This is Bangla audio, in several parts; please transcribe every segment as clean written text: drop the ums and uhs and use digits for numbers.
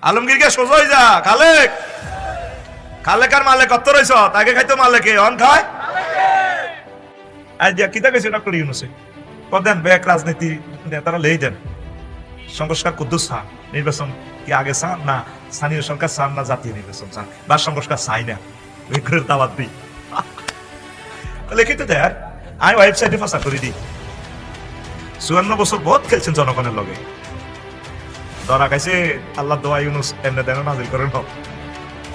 আলমগীরকে সোজই যা খালেক খালেকার মালে কত রইছ তাকে খাইতো মালেকে অন খায় আজ কিতা কইছে ডক্টর ইউনূসে কদেন ব্যাক রাজনীতি নেতারা লেই দেন সংস্কার কুদ্দুস খান নির্বাচন কি আগে চান না স্থানীয় সরকার চান না জাতীয় নির্বাচন চান বা সংস্কার চাই না বিক্রের দাওয়াত দিই লিখিত দেয় আমি ওয়েবসাইটে ফাঁসা করে দিই 54 বছর বহুত খেলছেন জনগণের লগে ধরা খাইছে আল্লাহ দোয়া ইউনুস এমনি দেন নাজিল করেন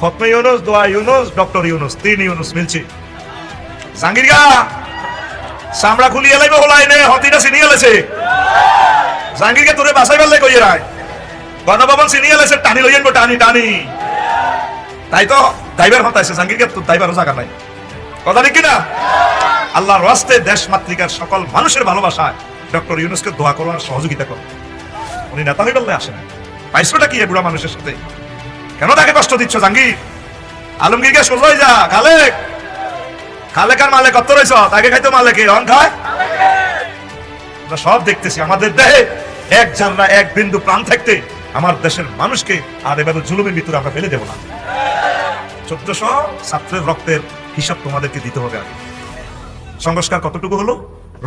খতমে ইউনুস দোয়া ইউনুস ডক্টর ইউনুস তিন ইউনুস মিলছে জাঙ্গির গা চামড়া খুলিয়ে লাইবে হলাই নে হতিটা চিনিয়ে লেছে জাঙ্গিরকে তোরে বাসাই পারলে কইয়ে রায় গণভবন চিনিয়ে লেছে টানি লই আনবো টানি টানি তাই তো ড্রাইভার হতাইছে জাঙ্গিরকে তো ড্রাইভারও জায়গা নাই কথা ঠিক কিনা আল্লাহর রাস্তে দেশ মাতৃকার সকল মানুষের ভালোবাসায় ডক্টর ইউনুসকে দোয়া করো আর সহযোগিতা করো উনি নেতা হয়ে বললে আসেন পাইছোটা কি বুড়া মানুষের সাথে কেন তাকে কষ্ট দিচ্ছ জাঙ্গির আলমগীরকে সোজই যা খালেক খালেকার মালে কত রইছ তাকে খাইতো মালেকে অন খায় আমরা সব দেখতেছি আমাদের দেহে এক জানলা এক বিন্দু প্রাণ থাকতে আমার দেশের মানুষকে আর এভাবে জুলুমের ভিতরে আমরা ফেলে দেব না 1400 ছাত্রের রক্তের হিসাব তোমাদেরকে দিতে হবে আগে সংস্কার কতটুকু হলো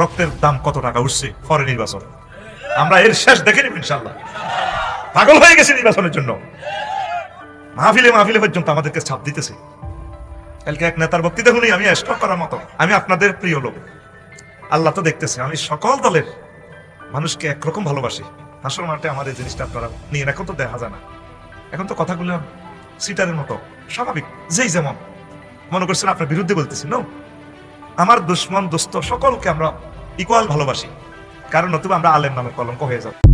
রক্তের দাম কত টাকা উঠছে পরে নির্বাচন আমরা এর শেষ দেখে নিব ইনশাআল্লাহ পাগল হয়ে গেছে নির্বাচনের জন্য মাহফিলে মাহফিলে পর্যন্ত আমাদেরকে ছাপ দিতেছে কালকে এক নেতার বক্তৃতা শুনি আমি স্টক করার মতো আমি আপনাদের প্রিয় লোক আল্লাহ তো দেখতেছে আমি সকল দলের মানুষকে একরকম ভালোবাসি আসল মাঠে আমার এই জিনিসটা আপনারা নিয়ে এখন তো দেখা যায় না এখন তো কথাগুলো সিটারের মতো স্বাভাবিক যেই যেমন মনে করছেন আপনার বিরুদ্ধে বলতেছি নো আমার দুশ্মন দোস্ত সকলকে আমরা ইকুয়াল ভালোবাসি কারণ নতুবা আমরা আলেম নামে কলঙ্ক হয়ে যাব